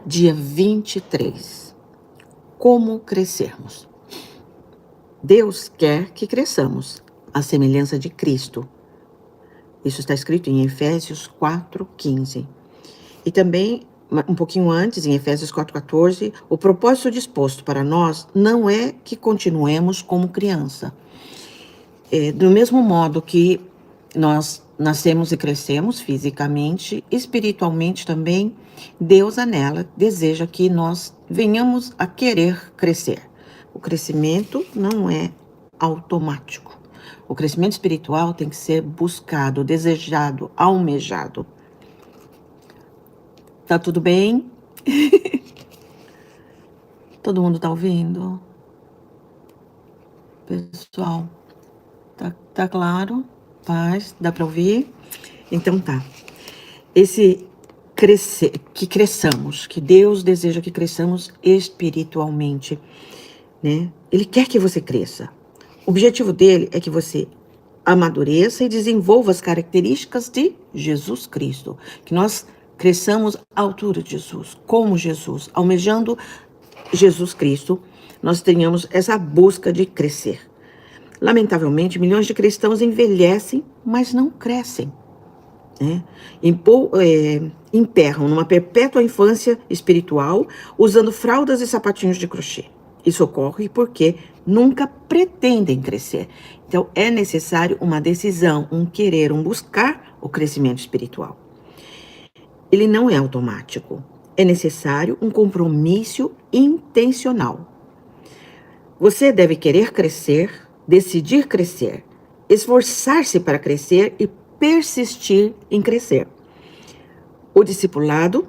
Dia 23. Como crescermos? Deus quer que cresçamos à semelhança de Cristo. Isso está escrito em Efésios 4:15. E também, um pouquinho antes, em Efésios 4:14, o propósito disposto para nós não é que continuemos como criança. Do mesmo modo que nós nascemos e crescemos fisicamente, espiritualmente também, Deus anela, deseja que nós venhamos a querer crescer. O crescimento não é automático. O crescimento espiritual tem que ser buscado, desejado, almejado. Tá tudo bem? Todo mundo tá ouvindo? Pessoal, tá claro? Paz, dá para ouvir? Então tá. Que cresçamos, que Deus deseja que cresçamos espiritualmente, né? Ele quer que você cresça. O objetivo dele é que você amadureça e desenvolva as características de Jesus Cristo, que nós cresçamos à altura de Jesus, como Jesus, almejando Jesus Cristo, nós tenhamos essa busca de crescer. Lamentavelmente, milhões de cristãos envelhecem, mas não crescem. Emperram numa perpétua infância espiritual, usando fraldas e sapatinhos de crochê. Isso ocorre porque nunca pretendem crescer. Então, é necessário uma decisão, um querer, um buscar o crescimento espiritual. Ele não é automático. É necessário um compromisso intencional. Você deve querer crescer, decidir crescer, esforçar-se para crescer e persistir em crescer. O discipulado,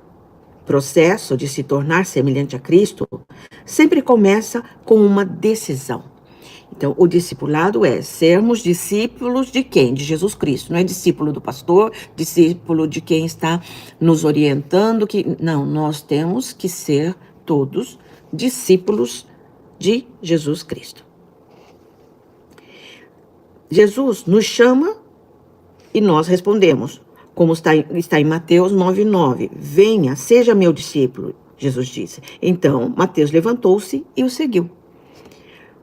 processo de se tornar semelhante a Cristo, sempre começa com uma decisão. Então, o discipulado é sermos discípulos de quem? De Jesus Cristo. Não é discípulo do pastor, discípulo de quem está nos orientando. Não, nós temos que ser todos discípulos de Jesus Cristo. Jesus nos chama e nós respondemos, como está em Mateus 9:9. Venha, seja meu discípulo, Jesus disse. Então, Mateus levantou-se e o seguiu.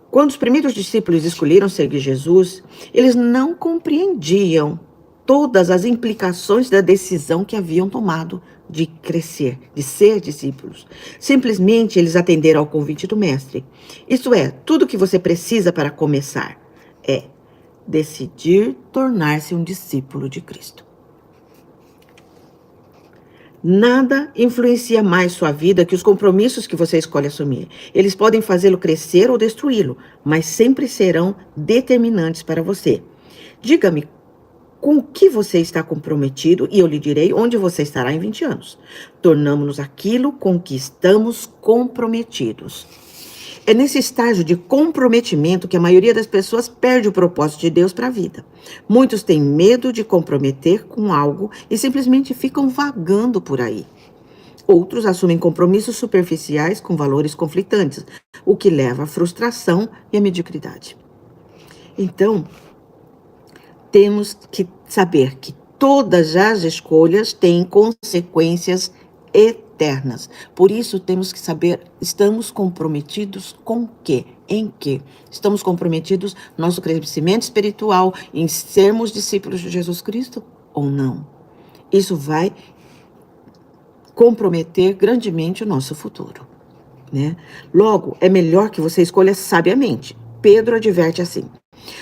Quando os primeiros discípulos escolheram seguir Jesus, eles não compreendiam todas as implicações da decisão que haviam tomado de crescer, de ser discípulos. Simplesmente eles atenderam ao convite do mestre. Isto é, tudo que você precisa para começar é decidir tornar-se um discípulo de Cristo. Nada influencia mais sua vida que os compromissos que você escolhe assumir. Eles podem fazê-lo crescer ou destruí-lo, mas sempre serão determinantes para você. Diga-me com o que você está comprometido e eu lhe direi onde você estará em 20 anos. Tornamo-nos aquilo com que estamos comprometidos. É nesse estágio de comprometimento que a maioria das pessoas perde o propósito de Deus para a vida. Muitos têm medo de comprometer com algo e simplesmente ficam vagando por aí. Outros assumem compromissos superficiais com valores conflitantes, o que leva à frustração e à mediocridade. Então, temos que saber que todas as escolhas têm consequências eternas. Por isso, temos que saber, estamos comprometidos com o quê? Em quê? Estamos comprometidos no nosso crescimento espiritual, em sermos discípulos de Jesus Cristo ou não? Isso vai comprometer grandemente o nosso futuro, né? Logo, é melhor que você escolha sabiamente. Pedro adverte assim: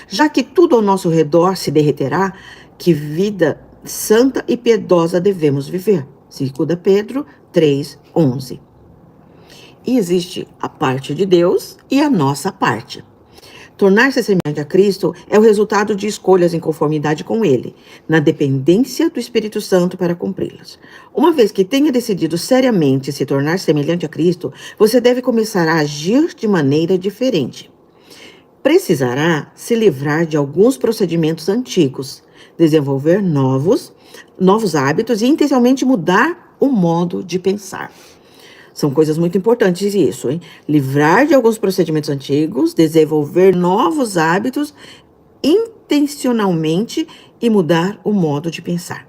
já que tudo ao nosso redor se derreterá, que vida santa e piedosa devemos viver. 2 Pedro 3:11. E existe a parte de Deus e a nossa parte. Tornar-se semelhante a Cristo é o resultado de escolhas em conformidade com Ele, na dependência do Espírito Santo para cumpri-las. Uma vez que tenha decidido seriamente se tornar semelhante a Cristo, você deve começar a agir de maneira diferente. Precisará se livrar de alguns procedimentos antigos, desenvolver novos hábitos e intencionalmente mudar o modo de pensar. São coisas muito importantes isso, hein? Livrar de alguns procedimentos antigos, desenvolver novos hábitos intencionalmente e mudar o modo de pensar.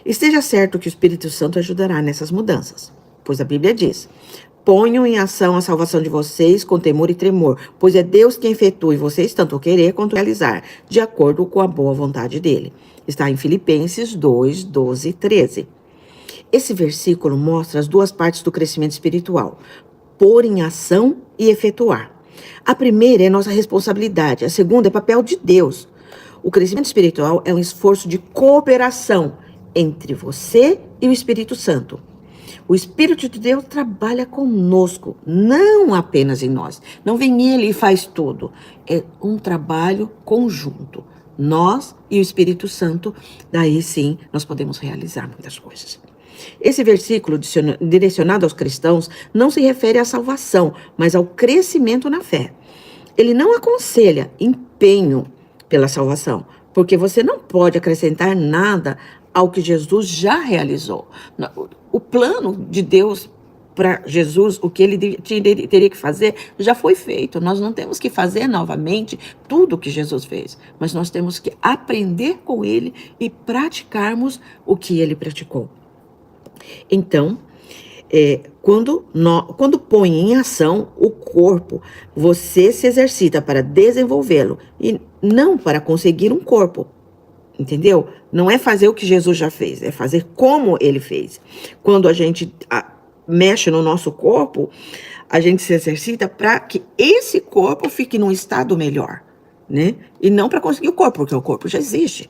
Esteja certo que o Espírito Santo ajudará nessas mudanças. pois a Bíblia diz: ponham em ação a salvação de vocês com temor e tremor, pois é Deus quem efetua em vocês tanto o querer quanto o realizar, de acordo com a boa vontade dele. Está em Filipenses 2, 12 e 13. Esse versículo mostra as duas partes do crescimento espiritual: pôr em ação e efetuar. A primeira é nossa responsabilidade, a segunda é papel de Deus. O crescimento espiritual é um esforço de cooperação entre você e o Espírito Santo. O Espírito de Deus trabalha conosco, não apenas em nós. Não vem ele e faz tudo. É um trabalho conjunto. Nós e o Espírito Santo, daí sim nós podemos realizar muitas coisas. Esse versículo direcionado aos cristãos não se refere à salvação, mas ao crescimento na fé. Ele não aconselha empenho pela salvação, porque você não pode acrescentar nada ao que Jesus já realizou. O plano de Deus para Jesus, o que ele teria que fazer, já foi feito. Nós não temos que fazer novamente tudo o que Jesus fez, mas nós temos que aprender com ele e praticarmos o que ele praticou. Então, quando põe em ação o corpo, você se exercita para desenvolvê-lo e não para conseguir um corpo. Entendeu? Não é fazer o que Jesus já fez, é fazer como ele fez. Quando a gente mexe no nosso corpo, a gente se exercita para que esse corpo fique num estado melhor, né? E não para conseguir o corpo, porque o corpo já existe.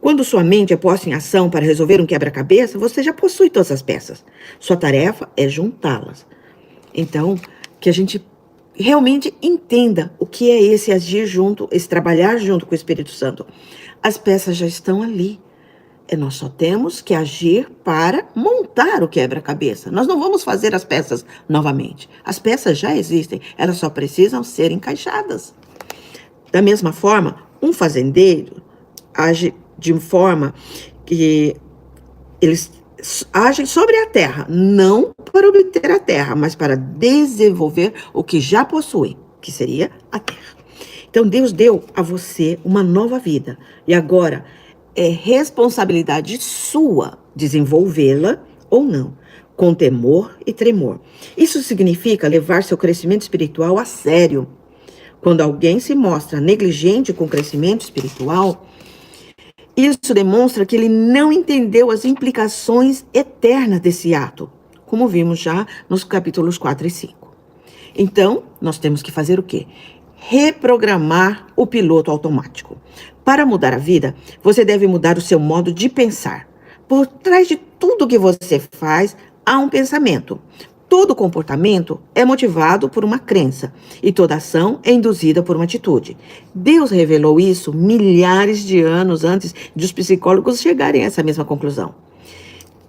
Quando sua mente é posta em ação para resolver um quebra-cabeça, você já possui todas as peças. Sua tarefa é juntá-las. Então, que a gente realmente entenda o que é esse agir junto, esse trabalhar junto com o Espírito Santo. As peças já estão ali. Nós só temos que agir para montar o quebra-cabeça. Nós não vamos fazer as peças novamente. As peças já existem, elas só precisam ser encaixadas. Da mesma forma, um fazendeiro age de forma que eles agem sobre a terra, não para obter a terra, mas para desenvolver o que já possui, que seria a terra. Então Deus deu a você uma nova vida e agora é responsabilidade sua desenvolvê-la ou não, com temor e tremor. Isso significa levar seu crescimento espiritual a sério. Quando alguém se mostra negligente com o crescimento espiritual, isso demonstra que ele não entendeu as implicações eternas desse ato, como vimos já nos capítulos 4 e 5. Então, nós temos que fazer o quê? Reprogramar o piloto automático. Para mudar a vida, você deve mudar o seu modo de pensar. Por trás de tudo que você faz, há um pensamento. Todo comportamento é motivado por uma crença e toda ação é induzida por uma atitude. Deus revelou isso milhares de anos antes de os psicólogos chegarem a essa mesma conclusão.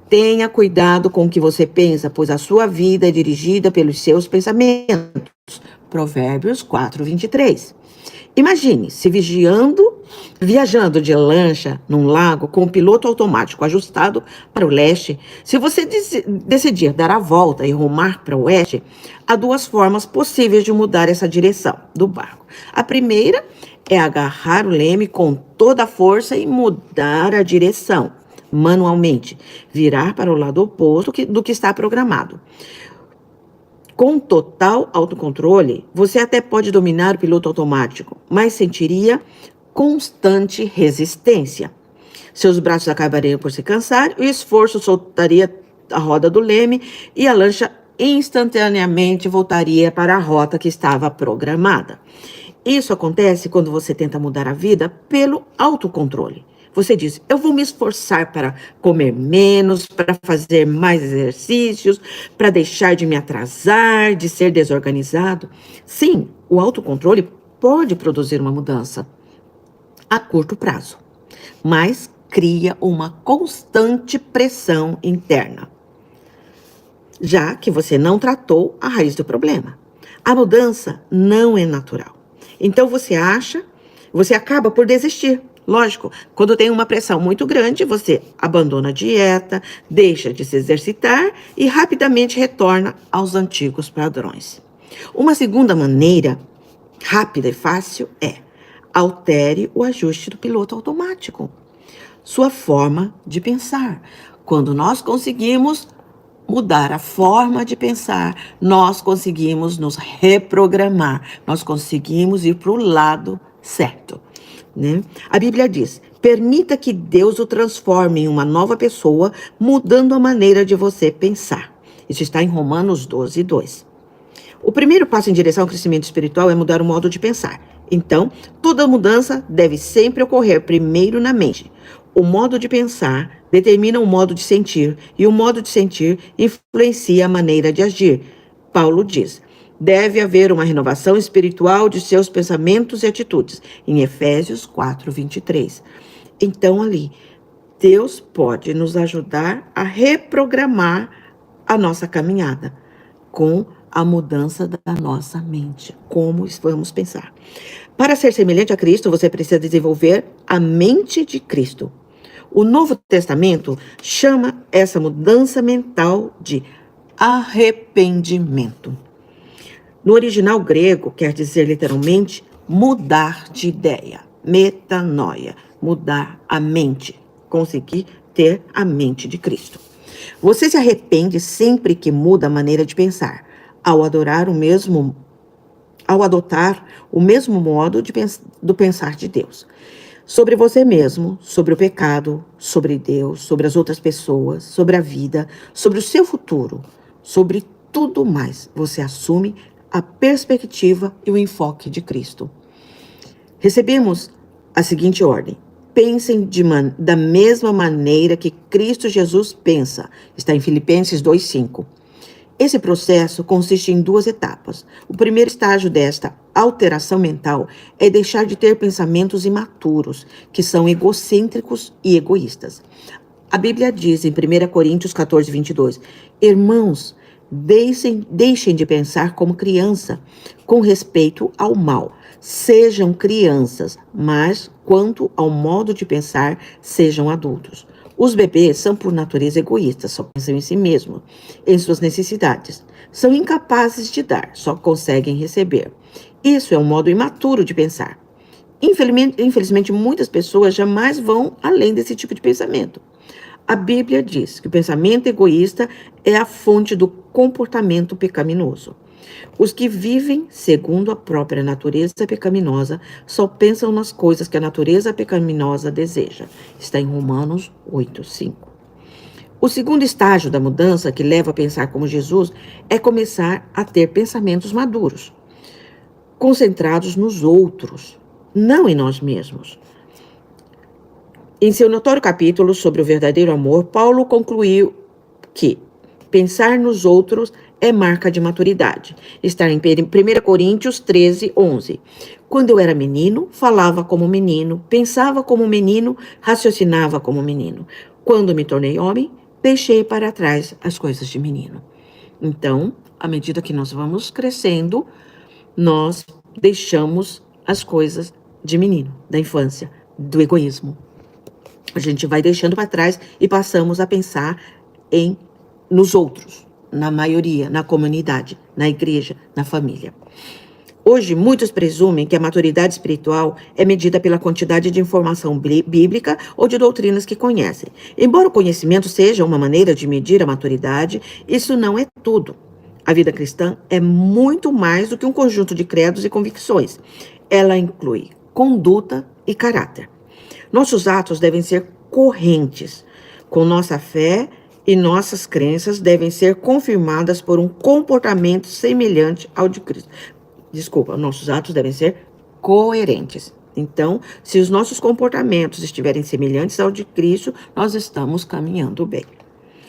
Tenha cuidado com o que você pensa, pois a sua vida é dirigida pelos seus pensamentos. Provérbios 4, 23. Imagine se viajando de lancha num lago com o piloto automático ajustado para o leste. Se você decidir dar a volta e rumar para o oeste, há duas formas possíveis de mudar essa direção do barco. A primeira é agarrar o leme com toda a força e mudar a direção manualmente, virar para o lado oposto do que está programado. Com total autocontrole, você até pode dominar o piloto automático, mas sentiria constante resistência. Seus braços acabariam por se cansar, o esforço soltaria a roda do leme e a lancha instantaneamente voltaria para a rota que estava programada. Isso acontece quando você tenta mudar a vida pelo autocontrole. Você diz, eu vou me esforçar para comer menos, para fazer mais exercícios, para deixar de me atrasar, de ser desorganizado. Sim, o autocontrole pode produzir uma mudança a curto prazo, mas cria uma constante pressão interna, já que você não tratou a raiz do problema. A mudança não é natural. Então você acaba por desistir. Lógico, quando tem uma pressão muito grande, você abandona a dieta, deixa de se exercitar e rapidamente retorna aos antigos padrões. Uma segunda maneira, rápida e fácil, é altere o ajuste do piloto automático. Sua forma de pensar. Quando nós conseguimos mudar a forma de pensar, nós conseguimos nos reprogramar, nós conseguimos ir para o lado certo, né? A Bíblia diz: permita que Deus o transforme em uma nova pessoa, mudando a maneira de você pensar. Isso está em Romanos 12, 2. O primeiro passo em direção ao crescimento espiritual é mudar o modo de pensar. Então, toda mudança deve sempre ocorrer primeiro na mente. O modo de pensar determina o modo de sentir, e o modo de sentir influencia a maneira de agir. Paulo diz: deve haver uma renovação espiritual de seus pensamentos e atitudes, em Efésios 4, 23. Então, ali, Deus pode nos ajudar a reprogramar a nossa caminhada com a mudança da nossa mente, como vamos pensar. Para ser semelhante a Cristo, você precisa desenvolver a mente de Cristo. O Novo Testamento chama essa mudança mental de arrependimento. No original grego, quer dizer literalmente mudar de ideia, metanoia, mudar a mente, conseguir ter a mente de Cristo. Você se arrepende sempre que muda a maneira de pensar, ao adotar o mesmo modo do pensar de Deus. Sobre você mesmo, sobre o pecado, sobre Deus, sobre as outras pessoas, sobre a vida, sobre o seu futuro, sobre tudo mais, você assume a perspectiva e o enfoque de Cristo. Recebemos a seguinte ordem: pensem da mesma maneira que Cristo Jesus pensa. Está em Filipenses 2:5. Esse processo consiste em 2 etapas. O primeiro estágio desta alteração mental é deixar de ter pensamentos imaturos, que são egocêntricos e egoístas. A Bíblia diz em 1 Coríntios 14, 22, irmãos, deixem de pensar como criança, com respeito ao mal. Sejam crianças, mas quanto ao modo de pensar, sejam adultos. Os bebês são por natureza egoístas, só pensam em si mesmos, em suas necessidades. São incapazes de dar, só conseguem receber. Isso é um modo imaturo de pensar. Infelizmente, muitas pessoas jamais vão além desse tipo de pensamento. A Bíblia diz que o pensamento egoísta é a fonte do comportamento pecaminoso. Os que vivem segundo a própria natureza pecaminosa só pensam nas coisas que a natureza pecaminosa deseja. Está em Romanos 8, 5. O segundo estágio da mudança, que leva a pensar como Jesus, é começar a ter pensamentos maduros, concentrados nos outros, não em nós mesmos. Em seu notório capítulo sobre o verdadeiro amor, Paulo concluiu que pensar nos outros é marca de maturidade. Está em 1 Coríntios 13, 11. Quando eu era menino, falava como menino, pensava como menino, raciocinava como menino. Quando me tornei homem, deixei para trás as coisas de menino. Então, à medida que nós vamos crescendo, nós deixamos as coisas de menino, da infância, do egoísmo. A gente vai deixando para trás e passamos a pensar nos outros, na maioria, na comunidade, na igreja, na família. Hoje, muitos presumem que a maturidade espiritual é medida pela quantidade de informação bíblica ou de doutrinas que conhecem. Embora o conhecimento seja uma maneira de medir a maturidade, isso não é tudo. A vida cristã é muito mais do que um conjunto de credos e convicções. Ela inclui conduta e caráter. Nossos atos devem ser correntes com nossa fé e nossas crenças devem ser confirmadas por um comportamento semelhante ao de Cristo. Nossos atos devem ser coerentes. Então, se os nossos comportamentos estiverem semelhantes ao de Cristo, nós estamos caminhando bem.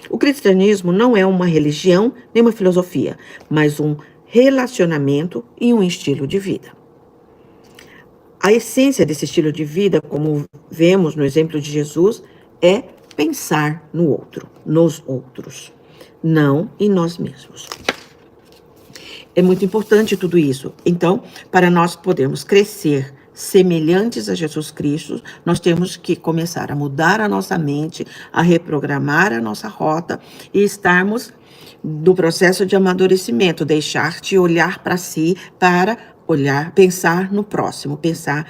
O cristianismo não é uma religião nem uma filosofia, mas um relacionamento e um estilo de vida. A essência desse estilo de vida, como vemos no exemplo de Jesus, é pensar no outro, nos outros, não em nós mesmos. É muito importante tudo isso. Então, para nós podermos crescer semelhantes a Jesus Cristo, nós temos que começar a mudar a nossa mente, a reprogramar a nossa rota e estarmos no processo de amadurecimento, deixar de olhar para si para pensar no próximo, pensar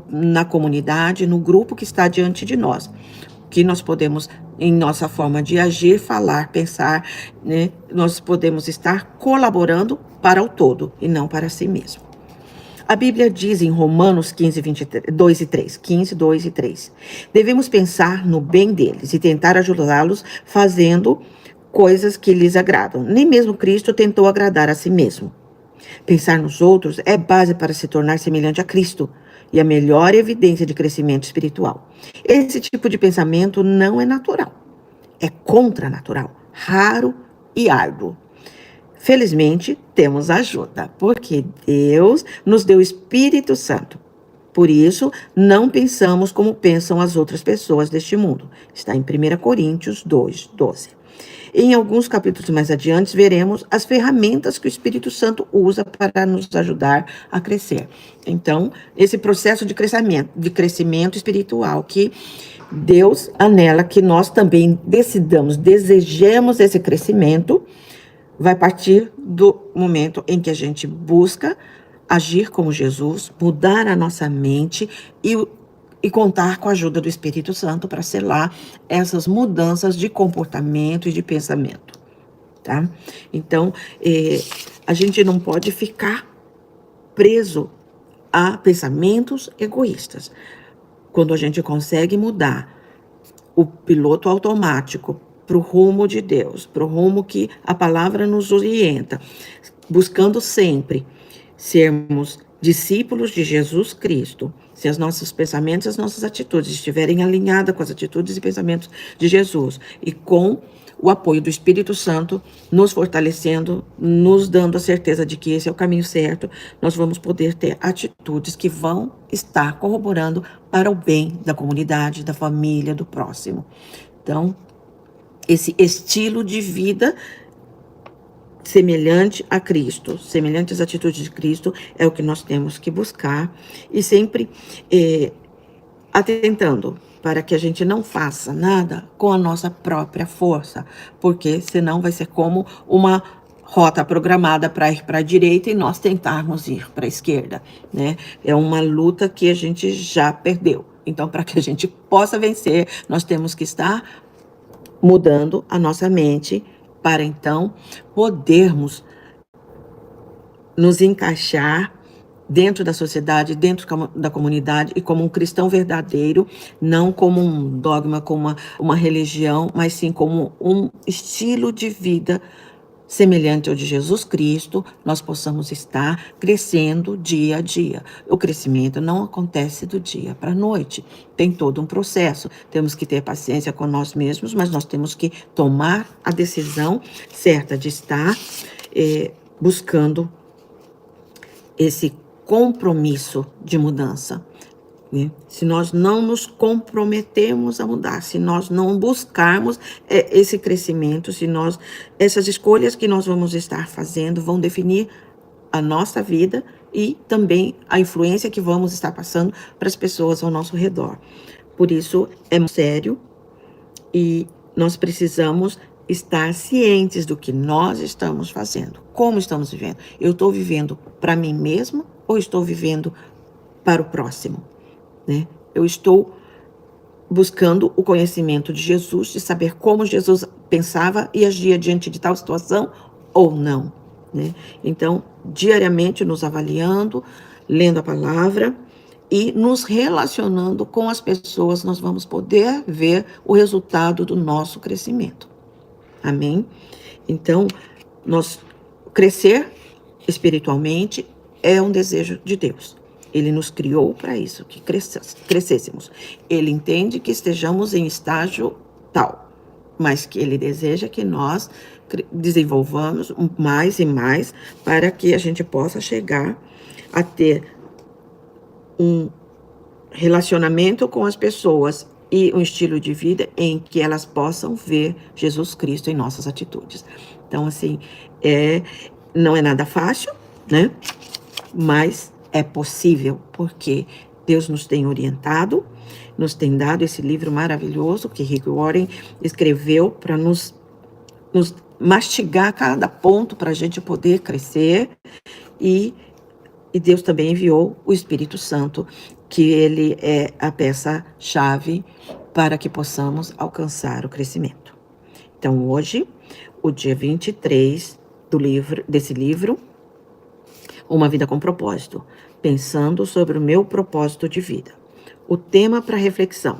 na comunidade, no grupo que está diante de nós. que nós podemos, em nossa forma de agir, falar, pensar, né? Nós podemos estar colaborando para o todo e não para si mesmo. A Bíblia diz em Romanos 15, 2 e 3, 15, 2 e 3, devemos pensar no bem deles e tentar ajudá-los fazendo coisas que lhes agradam. Nem mesmo Cristo tentou agradar a si mesmo. Pensar nos outros é base para se tornar semelhante a Cristo e a melhor evidência de crescimento espiritual. Esse tipo de pensamento não é natural, é contranatural, raro e árduo. Felizmente, temos ajuda, porque Deus nos deu o Espírito Santo. Por isso, não pensamos como pensam as outras pessoas deste mundo. Está em 1 Coríntios 2, 12. Em alguns capítulos mais adiante, veremos as ferramentas que o Espírito Santo usa para nos ajudar a crescer. Então, esse processo de crescimento espiritual que Deus anela que nós também desejemos esse crescimento, vai partir do momento em que a gente busca agir como Jesus, mudar a nossa mente e contar com a ajuda do Espírito Santo para selar essas mudanças de comportamento e de pensamento, tá? Então, a gente não pode ficar preso a pensamentos egoístas. Quando a gente consegue mudar o piloto automático para o rumo de Deus, para o rumo que a palavra nos orienta, buscando sempre sermos discípulos de Jesus Cristo, se os nossos pensamentos e as nossas atitudes estiverem alinhadas com as atitudes e pensamentos de Jesus e com o apoio do Espírito Santo, nos fortalecendo, nos dando a certeza de que esse é o caminho certo, nós vamos poder ter atitudes que vão estar corroborando para o bem da comunidade, da família, do próximo. Então, esse estilo de vida semelhante a Cristo, semelhante às atitudes de Cristo, é o que nós temos que buscar e sempre atentando para que a gente não faça nada com a nossa própria força, porque senão vai ser como uma rota programada para ir para a direita e nós tentarmos ir para a esquerda, né? É uma luta que a gente já perdeu. Então, para que a gente possa vencer, nós temos que estar mudando a nossa mente para então podermos nos encaixar dentro da sociedade, dentro da comunidade e como um cristão verdadeiro, não como um dogma, como uma religião, mas sim como um estilo de vida semelhante ao de Jesus Cristo, nós possamos estar crescendo dia a dia. O crescimento não acontece do dia para a noite, tem todo um processo. Temos que ter paciência com nós mesmos, mas nós temos que tomar a decisão certa de estar buscando esse compromisso de mudança. Se nós não nos comprometemos a mudar, se nós não buscarmos esse crescimento, essas escolhas que nós vamos estar fazendo vão definir a nossa vida e também a influência que vamos estar passando para as pessoas ao nosso redor. Por isso é sério e nós precisamos estar cientes do que nós estamos fazendo, como estamos vivendo. Eu estou vivendo para mim mesma ou estou vivendo para o próximo? Né? Eu estou buscando o conhecimento de Jesus, de saber como Jesus pensava e agia diante de tal situação ou não. Né? Então, diariamente nos avaliando, lendo a palavra e nos relacionando com as pessoas, nós vamos poder ver o resultado do nosso crescimento. Amém? Então, crescer espiritualmente é um desejo de Deus. Ele nos criou para isso, que crescêssemos. Ele entende que estejamos em estágio tal, mas que Ele deseja que nós desenvolvamos mais e mais para que a gente possa chegar a ter um relacionamento com as pessoas e um estilo de vida em que elas possam ver Jesus Cristo em nossas atitudes. Então, assim, não é nada fácil, né? Mas é possível, porque Deus nos tem orientado, nos tem dado esse livro maravilhoso que Rick Warren escreveu para nos mastigar cada ponto para a gente poder crescer. E Deus também enviou o Espírito Santo, que ele é a peça-chave para que possamos alcançar o crescimento. Então, hoje, o dia 23 desse livro, Uma Vida com Propósito, pensando sobre o meu propósito de vida. O tema para reflexão: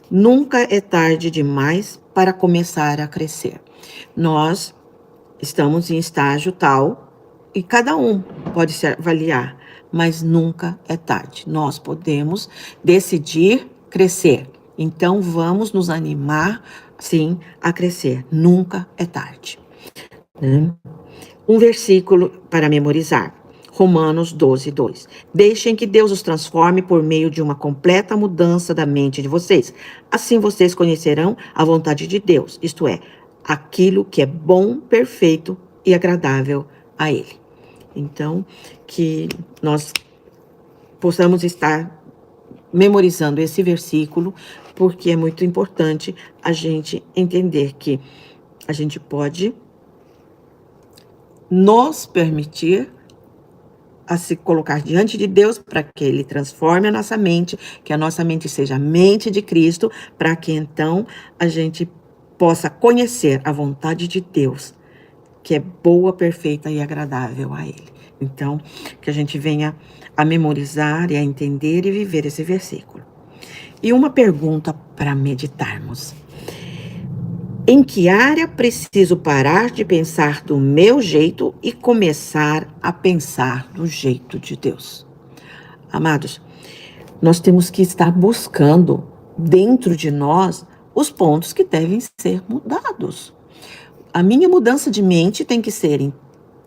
nunca é tarde demais para começar a crescer. Nós estamos em estágio tal e cada um pode se avaliar, mas nunca é tarde. Nós podemos decidir crescer. Então vamos nos animar, sim, a crescer. Nunca é tarde. Um versículo para memorizar. Romanos 12, 2. Deixem que Deus os transforme por meio de uma completa mudança da mente de vocês. Assim vocês conhecerão a vontade de Deus, isto é, aquilo que é bom, perfeito e agradável a Ele. Então, que nós possamos estar memorizando esse versículo, porque é muito importante a gente entender que a gente pode nos permitir a se colocar diante de Deus para que Ele transforme a nossa mente, que a nossa mente seja a mente de Cristo, para que então a gente possa conhecer a vontade de Deus, que é boa, perfeita e agradável a Ele. Então, que a gente venha a memorizar e a entender e viver esse versículo. E uma pergunta para meditarmos. Em que área preciso parar de pensar do meu jeito e começar a pensar do jeito de Deus? Amados, nós temos que estar buscando dentro de nós os pontos que devem ser mudados. A minha mudança de mente tem que ser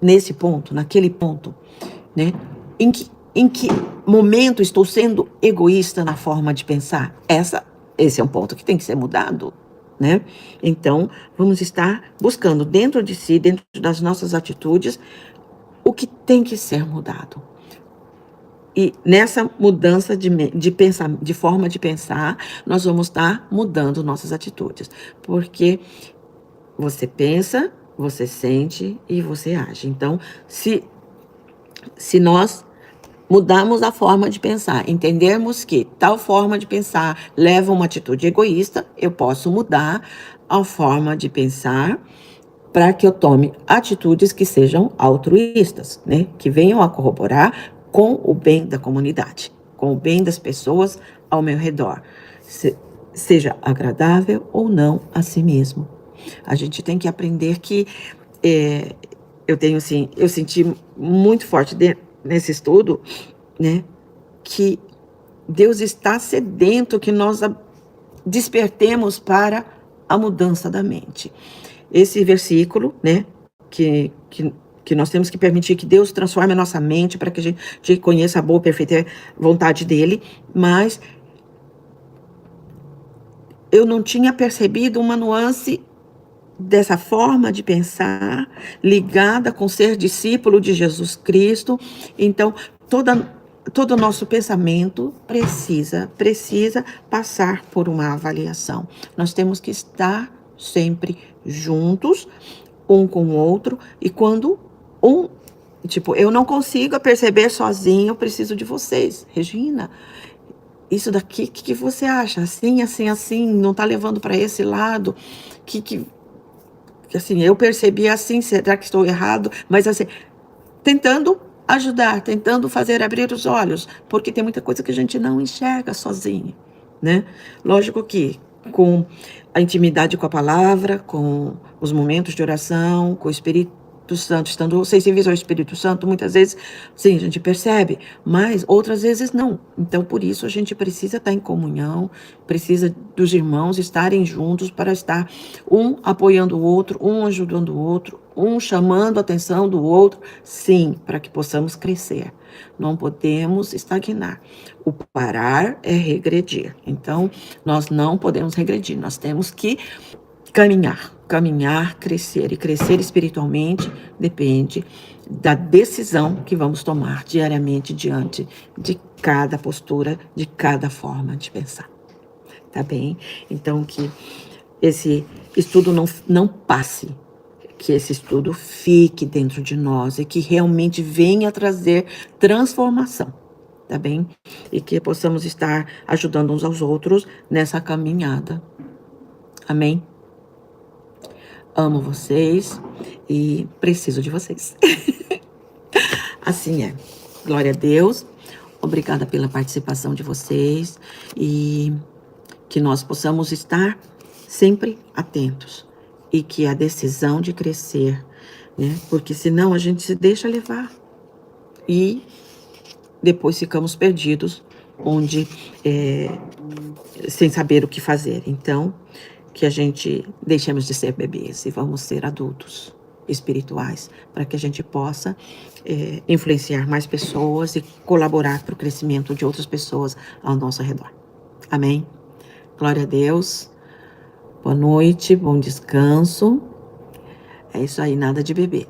nesse ponto, naquele ponto, né? Em que momento estou sendo egoísta na forma de pensar? Esse é um ponto que tem que ser mudado, né? Então, vamos estar buscando dentro de si, dentro das nossas atitudes, o que tem que ser mudado. E nessa mudança de forma de pensar, nós vamos estar mudando nossas atitudes. Porque você pensa, você sente e você age. Então, se nós mudarmos a forma de pensar, entendermos que tal forma de pensar leva a uma atitude egoísta, eu posso mudar a forma de pensar para que eu tome atitudes que sejam altruístas, né? Que venham a corroborar com o bem da comunidade, com o bem das pessoas ao meu redor, seja agradável ou não a si mesmo. A gente tem que aprender que eu senti muito forte nesse estudo, né, que Deus está sedento que nós despertemos para a mudança da mente. Esse versículo, né, que nós temos que permitir que Deus transforme a nossa mente para que a gente conheça a boa, perfeita vontade dele, mas eu não tinha percebido uma nuance dessa forma de pensar, ligada com ser discípulo de Jesus Cristo. Então, todo o nosso pensamento precisa passar por uma avaliação. Nós temos que estar sempre juntos, um com o outro, e quando eu não consigo perceber sozinho, eu preciso de vocês. Regina, isso daqui, o que você acha? Assim, não está levando para esse lado? Que assim, eu percebi assim, será que estou errado? Mas assim, tentando ajudar, tentando fazer abrir os olhos, porque tem muita coisa que a gente não enxerga sozinho, né? Lógico que com a intimidade com a palavra, com os momentos de oração, com o Espírito Santo, estando sensíveis ao Espírito Santo, muitas vezes, sim, a gente percebe, mas outras vezes não. Então, por isso, a gente precisa estar em comunhão, precisa dos irmãos estarem juntos para estar um apoiando o outro, um ajudando o outro, um chamando a atenção do outro, sim, para que possamos crescer. Não podemos estagnar. O parar é regredir. Então, nós não podemos regredir, nós temos que caminhar, crescer. E crescer espiritualmente depende da decisão que vamos tomar diariamente diante de cada postura, de cada forma de pensar. Tá bem? Então, que esse estudo não passe, que esse estudo fique dentro de nós e que realmente venha trazer transformação. tá bem? E que possamos estar ajudando uns aos outros nessa caminhada. Amém? Amo vocês e preciso de vocês. Assim é. Glória a Deus. Obrigada pela participação de vocês e que nós possamos estar sempre atentos e que a decisão de crescer, né? Porque senão a gente se deixa levar e depois ficamos perdidos, onde sem saber o que fazer. Então, que a gente deixemos de ser bebês e vamos ser adultos espirituais, para que a gente possa influenciar mais pessoas e colaborar para o crescimento de outras pessoas ao nosso redor. Amém? Glória a Deus. Boa noite, bom descanso. É isso aí, nada de bebê.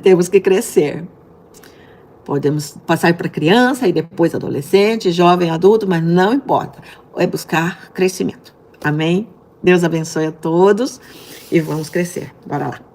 Temos que crescer. Podemos passar para criança e depois adolescente, jovem, adulto, mas não importa. É buscar crescimento. Amém? Deus abençoe a todos e vamos crescer. Bora lá.